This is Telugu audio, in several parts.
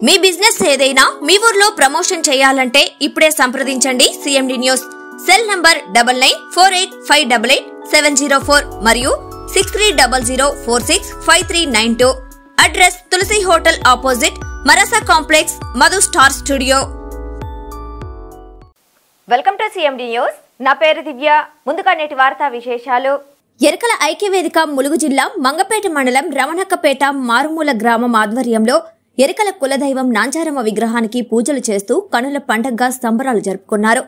మీ బిజినెస్ ఏదైనా మీ ఊర్లో ప్రమోషన్ చేయాలంటే ఇప్పుడే సంప్రదించండి సిఎండి న్యూస్. సెల్ నంబర్ 9948588704 మరియు 6300465392. Address Tulasi hotel opposite Marasa complex, Madhu star studio. Welcome to CMD news. నా పేరు దివ్య. ముందుగా నేటి వార్తా విశేషాలు. ఎరకల ఐక్యవేదిక ములుగు జిల్లా మంగపేట మండలం రమణక్కపేట మారుమూల గ్రామం ఆధ్వర్యంలో ఎరకల కులదైవం నాంచారమ్మ విగ్రహానికి పూజలు చేస్తూ కనుల పండగగా సంబరాలు జరుపుకున్నారు.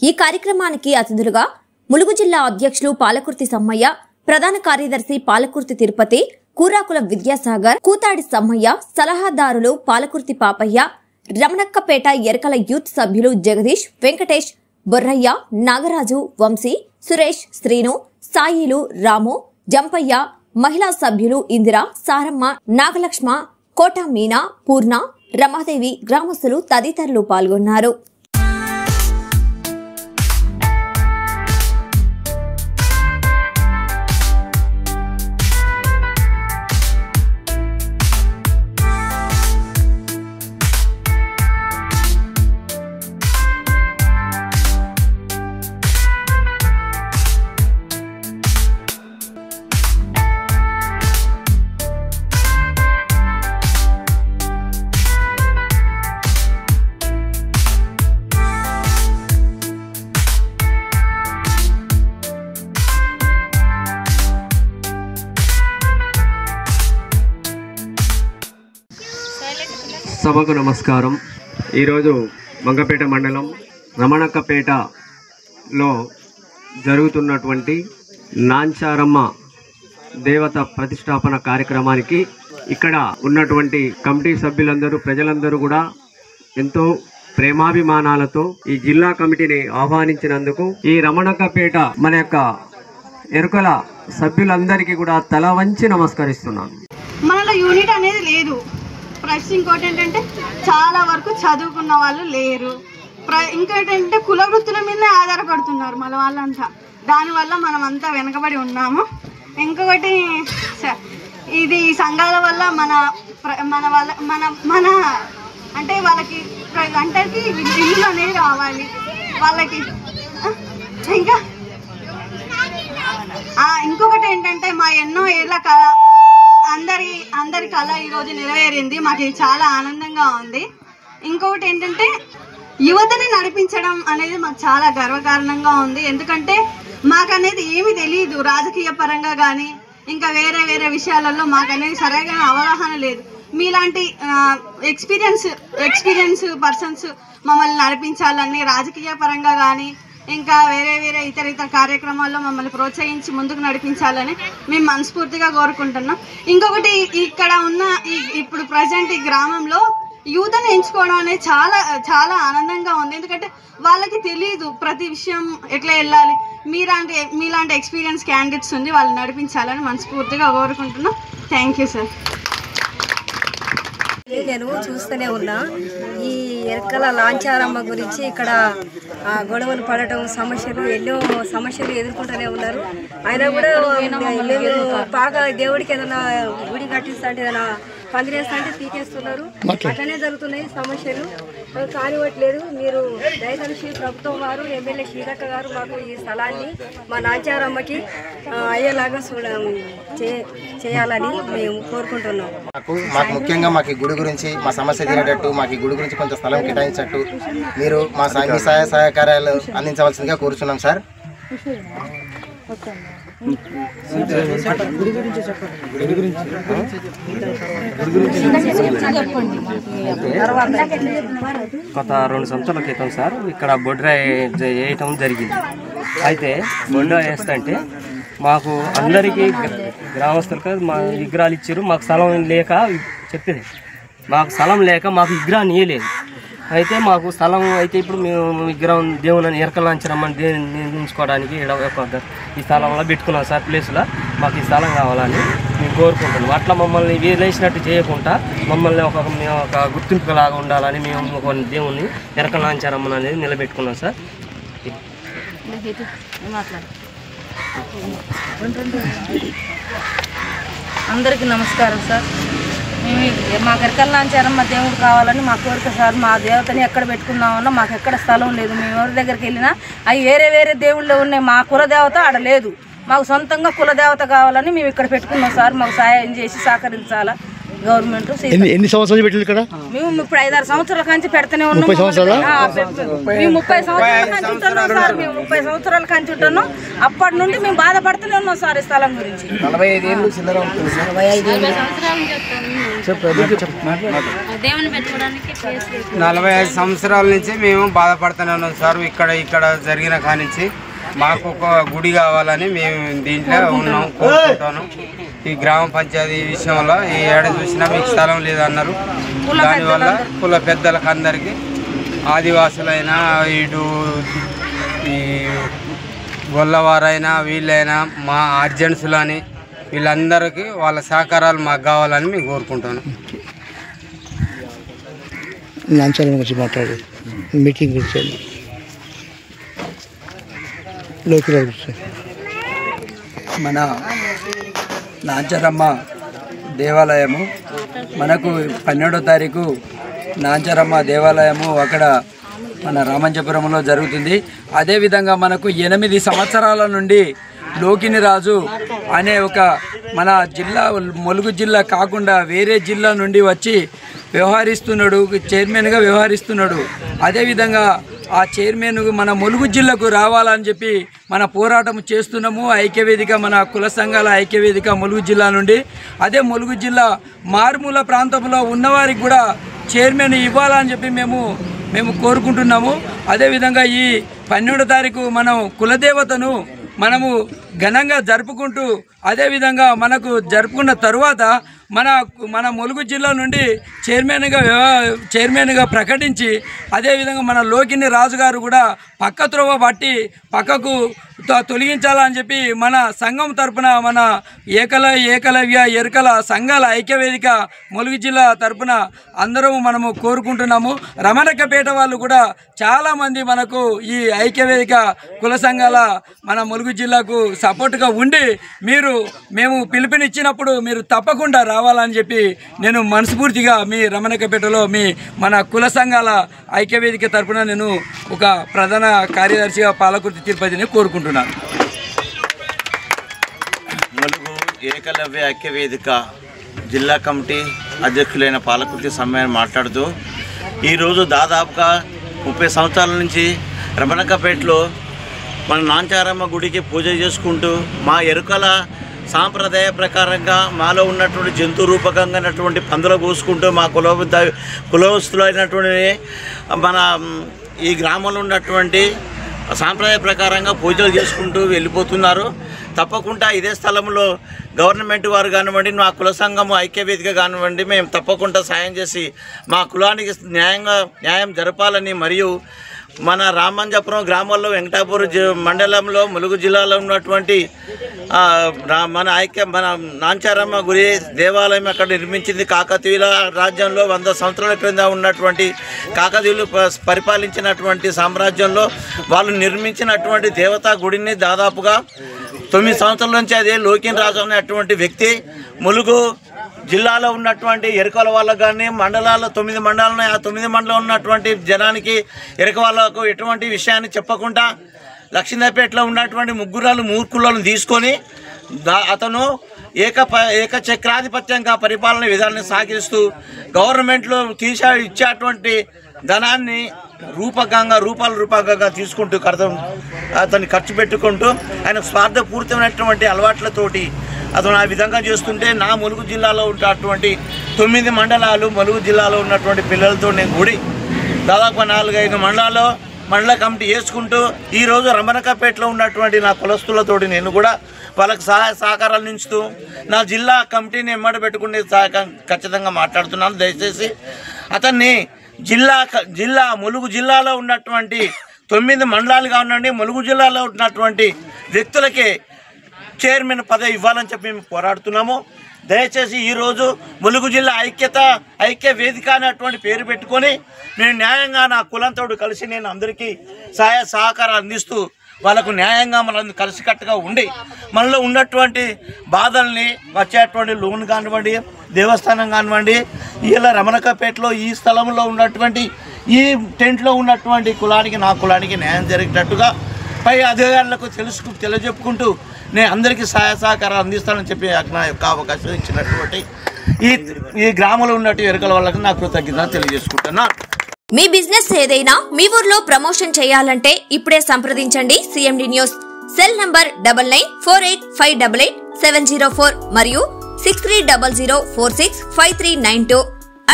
ఈ కార్యక్రమానికి అతిథులుగా ములుగు జిల్లా అధ్యక్షులు పాలకుర్తి సమ్మయ్య, ప్రధాన కార్యదర్శి పాలకుర్తి తిరుపతి, కూరాకుల విద్యాసాగర్, కూతాడి సమ్మయ్య, సలహాదారులు పాలకుర్తి పాపయ్య, రమణక్కపేట ఎరకల యూత్ సభ్యులు జగదీష్, వెంకటేష్, బొర్రయ్య, నాగరాజు, వంశీ, సురేష్, శ్రీను, సాయిలు, రాము, జంపయ్య, మహిళా సభ్యులు ఇందిర, సారమ్మ, నాగలక్ష్మ, కోట మీనా, పూర్ణ, రమాదేవి, గ్రామస్తులు తదితరులు పాల్గొన్నారు. సభకు నమస్కారం. ఈరోజు మంగపేట మండలం రమణక్కపేటలో జరుగుతున్నటువంటి నాంచారమ్మ దేవత ప్రతిష్టాపన కార్యక్రమానికి ఇక్కడ ఉన్నటువంటి కమిటీ సభ్యులందరూ, ప్రజలందరూ కూడా ఎంతో ప్రేమాభిమానాలతో ఈ జిల్లా కమిటీని ఆహ్వానించినందుకు ఈ రమణక్కపేట మన యొక్క ఎరుకల సభ్యులందరికీ కూడా తల వంచి నమస్కరిస్తున్నాను. మనలో యూనిట్ అనేది లేదు. ప్లస్ ఇంకోటి ఏంటంటే చాలా వరకు చదువుకున్న వాళ్ళు లేరు. ఇంకోటి ఏంటంటే కుల వృత్తుల మీదనే ఆధారపడుతున్నారు మన వాళ్ళంతా. దానివల్ల మనం అంతా వెనకబడి ఉన్నాము. ఇంకొకటి ఇది సంఘాల వల్ల మన వల్ల మన అంటే వాళ్ళకి గంటకి ఇల్లు అనేది రావాలి వాళ్ళకి. ఇంకా ఇంకొకటి ఏంటంటే మా ఎన్నో ఏళ్ళ కళ అందరి కళ ఈరోజు నెరవేరింది. మాకు ఇది చాలా ఆనందంగా ఉంది. ఇంకొకటి ఏంటంటే యువతని నడిపించడం అనేది మాకు చాలా గర్వకారణంగా ఉంది. ఎందుకంటే మాకు అనేది ఏమీ తెలియదు రాజకీయ పరంగా కానీ ఇంకా వేరే వేరే విషయాలలో మాకు అనేది సరైన అవగాహన లేదు. మీలాంటి ఎక్స్పీరియన్స్ పర్సన్స్ మమ్మల్ని నడిపించాలని రాజకీయ పరంగా కానీ ఇంకా వేరే వేరే ఇతర కార్యక్రమాల్లో మమ్మల్ని ప్రోత్సహించి ముందుకు నడిపించాలని మేము మనస్ఫూర్తిగా కోరుకుంటున్నాం. ఇంకొకటి ఇక్కడ ఉన్న ఇప్పుడు ప్రజెంట్ ఈ గ్రామంలో యూత్ని ఎంచుకోవడం అనేది చాలా చాలా ఆనందంగా ఉంది. ఎందుకంటే వాళ్ళకి తెలియదు ప్రతి విషయం ఎట్లా వెళ్ళాలి. మీలాంటి ఎక్స్పీరియన్స్ క్యాండిడేట్స్ ఉంది, వాళ్ళు నడిపించాలని మనస్ఫూర్తిగా కోరుకుంటున్నాం. Thank you sir. నేను చూస్తూనే ఉన్నా ఈ ఎరకల నాంచారమ్మ గురించి ఇక్కడ గొడవలు పడటం, ఎన్నో సమస్యలు ఎదుర్కొంటూనే ఉన్నారు. అయినా కూడా బాగా దేవుడికి ఏదైనా గుడి కట్టిస్తుంటే ఏదైనా పందిరేస్తుంటే పీకేస్తున్నారు. అట్లనే జరుగుతున్నాయి సమస్యలు, కానివ్వట్లేదు. మీరు దయచేసి ప్రభుత్వం వారు, ఎమ్మెల్యే శ్రీరక్క గారు మాకు ఈ స్థలాన్ని మా నాంచారమ్మకి అయ్యేలాగా చేయాలని మేము కోరుకుంటున్నాం. మాకు ముఖ్యంగా మాకు గుడి గురించి మా సమస్య తీరేటట్టు, మాకు గుడి గురించి కొంచెం స్థలం కేటాయించట్టు మీరు మా సహాయ సహకారాలు అందించవలసిందిగా కోరుచున్నాం సార్. గత 2 సంవత్సరాల క్రితం సార్ ఇక్కడ బొడ్రా వేయటం జరిగింది. అయితే బొడ్రా వేస్తుంటే మాకు అందరికీ గ్రామస్తులకు మా విగ్రహాలు ఇచ్చారు. మాకు స్థలం లేక చెప్పేది, మాకు స్థలం లేక మాకు విగ్రహాన్ని ఇవ్వలేదు. అయితే మాకు స్థలం అయితే ఇప్పుడు మేము విగ్రహం దేవుని ఎరకల నాంచారమ్మని నిర్మించుకోవడానికి ఈ స్థలంలో పెట్టుకున్నాం సార్. ప్లేస్లో మాకు ఈ స్థలం కావాలని మేము కోరుకుంటున్నాం. అట్లా మమ్మల్ని వేలేసినట్టు చేయకుండా మమ్మల్ని మేము ఒక గుర్తింపులాగా ఉండాలని మేము ఒక దేవుని ఎరకల నాంచారమ్మని అనేది నిలబెట్టుకున్నాం సార్. అందరికీ నమస్కారం సార్. మాకు ఎరకల నాంచారమ్మ దేవుడు కావాలని మా కోరిక సార్. మా దేవతని ఎక్కడ పెట్టుకుందామన్నా మాకు ఎక్కడ స్థలం లేదు. మేము ఎవరి దగ్గరికి వెళ్ళినా అవి వేరే దేవుళ్ళు ఉన్నాయి. మా కులదేవత ఆడ లేదు. మాకు సొంతంగా కులదేవత కావాలని మేము ఇక్కడ పెట్టుకున్నాం సార్. మాకు సహాయం చేసి సహకరించాలా గవర్నమెంట్. ఎన్ని సంవత్సరాలు పెట్టింది ఇక్కడ? మేము ఇప్పుడు 5-6 సంవత్సరాల కంచి పెడతానే ఉన్నాం. 30 సంవత్సరాల కంచి ఉంటున్నాం సార్. మేము 30 సంవత్సరాల కంచి ఉంటున్నాం. అప్పటి నుండి మేము బాధపడుతూనే ఉన్నాం సార్ ఈ స్థలం గురించి. 45 సంవత్సరాల నుంచి మేము బాధపడుతూనే ఉన్నాం సార్. ఇక్కడ జరిగిన కానించి మాకు ఒక గుడి కావాలని మేము దీంట్లో ఉన్నాం, కోరుకుంటాను. ఈ గ్రామ పంచాయతీ విషయంలో ఈ ఏడాది చూసినా మీకు స్థలం లేదన్నారు. దానివల్ల కుల పెద్దలకు అందరికీ ఆదివాసులైనా ఇటు ఈ గొల్లవారైనా వీళ్ళైనా మా అర్జెంట్స్లని వీళ్ళందరికీ వాళ్ళ సహకారాలు మాకు కావాలని మేము కోరుకుంటాను. నాంచారమ్మ గురించి మాట్లాడు, మీటింగ్ గురించి, మన నాంచారమ్మ దేవాలయము మనకు 12వ తారీఖు నాంచారమ్మ దేవాలయము అక్కడ మన రామంజపురంలో జరుగుతుంది. అదేవిధంగా మనకు 8 సంవత్సరాల నుండి లోకిని రాజు అనే ఒక మన జిల్లా ములుగు జిల్లా కాకుండా వేరే జిల్లా నుండి వచ్చి వ్యవహరిస్తున్నాడు, చైర్మన్గా వ్యవహరిస్తున్నాడు. అదేవిధంగా ఆ చైర్మన్ మన ములుగు జిల్లాకు రావాలని చెప్పి మన పోరాటం చేస్తున్నాము. ఐక్యవేదిక, మన కుల సంఘాల ఐక్యవేదిక ములుగు జిల్లా నుండి. అదే ములుగు జిల్లా మారుమూల ప్రాంతంలో ఉన్నవారికి కూడా చైర్మన్ ఇవ్వాలని చెప్పి మేము కోరుకుంటున్నాము. అదేవిధంగా ఈ 12వ తారీఖు మనం కులదేవతను మనము ఘనంగా జరుపుకుంటూ, అదేవిధంగా మనకు జరుపుకున్న తరువాత మన ములుగు జిల్లా నుండి చైర్మన్గా ప్రకటించి, అదేవిధంగా మన లోకిని రాజు గారు కూడా పక్క త్రోవ బట్టి పక్కకు తొలగించాలని చెప్పి మన సంఘం తరపున మన ఏకలవ్య ఎరుకల సంఘాల ఐక్యవేదిక ములుగు జిల్లా తరపున అందరూ మనము కోరుకుంటున్నాము. రమణక్కపేట వాళ్ళు కూడా చాలామంది మనకు ఈ ఐక్యవేదిక కుల సంఘాల మన ములుగు జిల్లాకు సపోర్ట్గా ఉండి మేము పిలుపునిచ్చినప్పుడు మీరు తప్పకుండా రావాలని చెప్పి నేను మనస్ఫూర్తిగా మీ రమణక్కపేటలో మన కుల సంఘాల ఐక్యవేదిక తరపున నేను ఒక ప్రధాన కార్యదర్శిగా పాలకుర్తి తిరుపతిని కోరుకుంటున్నాను. ములుగు ఏకలవ్య ఐక్యవేదిక జిల్లా కమిటీ అధ్యక్షులైన పాలకుర్తి సమ్మేళనం మాట్లాడుతూ, ఈరోజు దాదాపుగా 30 సంవత్సరాల నుంచి రమణక్కపేటలో మన నాంచారమ్మ గుడికి పూజ చేసుకుంటూ మా ఎరుకల సాంప్రదాయ ప్రకారంగా మాలో ఉన్నటువంటి జంతు రూపకంగా పందులు కోసుకుంటూ మా కులవస్తులైనటువంటి మన ఈ గ్రామంలో ఉన్నటువంటి సాంప్రదాయ ప్రకారంగా పూజలు చేసుకుంటూ వెళ్ళిపోతున్నారు. తప్పకుండా ఇదే స్థలంలో గవర్నమెంట్ వారు కానివ్వండి, మా కుల సంఘము ఐక్యవేదిక కానివ్వండి, మేము తప్పకుండా సాయం చేసి మా కులానికి న్యాయం జరపాలని, మరియు మన రామంజపురం గ్రామంలో వెంకటాపూర్ మండలంలో ములుగు జిల్లాలో ఉన్నటువంటి మన నాంచారమ్మ గురి దేవాలయం అక్కడ నిర్మించింది. కాకతీయుల రాజ్యంలో 100 సంవత్సరాల క్రింద ఉన్నటువంటి కాకతీయులు పరిపాలించినటువంటి సామ్రాజ్యంలో వాళ్ళు నిర్మించినటువంటి దేవతా గుడిని దాదాపుగా 9 సంవత్సరాల నుంచి అదే లోకిన్ రాజు అనేటువంటి వ్యక్తి ములుగు జిల్లాలో ఉన్నటువంటి ఎరుకల వాళ్ళకు కానీ మండలాల్లో 9 మండలాలు ఉన్నాయి. ఆ 9 మండలంలో ఉన్నటువంటి జనానికి ఎరుక వాళ్ళకు ఎటువంటి విషయాన్ని చెప్పకుండా లక్ష్మీపేటలో ఉన్నటువంటి ముగ్గురాలు మూర్ఖులను తీసుకొని అతను ఏకచక్రాధిపత్యంగా పరిపాలన విధానాన్ని సాగిస్తూ గవర్నమెంట్లో ఇచ్చేటువంటి ధనాన్ని రూపాలుగా తీసుకుంటూ అతన్ని ఖర్చు పెట్టుకుంటూ ఆయన స్వార్థపూరితమైనటువంటి అలవాట్లతోటి అతను ఆ విధంగా చేస్తుంటే నా ములుగు జిల్లాలో ఉన్నటువంటి 9 మండలాలు ములుగు జిల్లాలో ఉన్నటువంటి పిల్లలతో నేను కూడి దాదాపు 4-5 మండల కమిటీ వేసుకుంటూ ఈరోజు రమణక్కపేటలో ఉన్నటువంటి నా కులస్తులతోటి నేను కూడా వాళ్ళకి సహాయ సహకారాలు నించుతూ నా జిల్లా కమిటీని ఎమ్మడి పెట్టుకునే ఖచ్చితంగా మాట్లాడుతున్నాను. దయచేసి అతన్ని ములుగు జిల్లాలో ఉన్నటువంటి 9 మండలాలు కానివ్వండి, ములుగు జిల్లాలో ఉన్నటువంటి వ్యక్తులకే చైర్మన్ పదవి ఇవ్వాలని చెప్పి మేము పోరాడుతున్నాము. దయచేసి ఈరోజు ములుగు జిల్లా ఐక్య వేదిక అనేటువంటి పేరు పెట్టుకొని నేను న్యాయంగా నా కులంతో కలిసి నేను అందరికీ సహాయ సహకారాలు అందిస్తూ వాళ్ళకు న్యాయంగా మనం కలిసికట్టుగా ఉండి మనలో ఉన్నటువంటి బాధల్ని వచ్చేటువంటి లోన్ కానివ్వండి, దేవస్థానం కానివ్వండి, ఇలా రమణకపేటలో ఈ స్థలంలో ఉన్నటువంటి ఈ టెంట్లో ఉన్నటువంటి కులానికి నా కులానికి న్యాయం జరిగేటట్టుగా పై అధికారులకు తెలియజెప్పుకుంటూ నేను అందరికీ సహాయ సహకారాలు అందిస్తానని చెప్పి నా యొక్క అవకాశం ఇచ్చినటువంటి ఈ గ్రామంలో ఉన్నట్టు ఎరుకల వాళ్ళకి నా కృతజ్ఞతలు తెలియజేసుకుంటున్నాను. మీ బిజినెస్ ఏదైనా మీ ఊర్లో ప్రమోషన్ చేయాలంటే ఇప్పుడే సంప్రదించండి CMD న్యూస్. సెల్ నంబర్ 9948588704 మరియు 6300465392.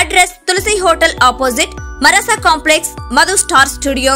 Address Tulasi hotel opposite Marasa complex, Madhu star studio.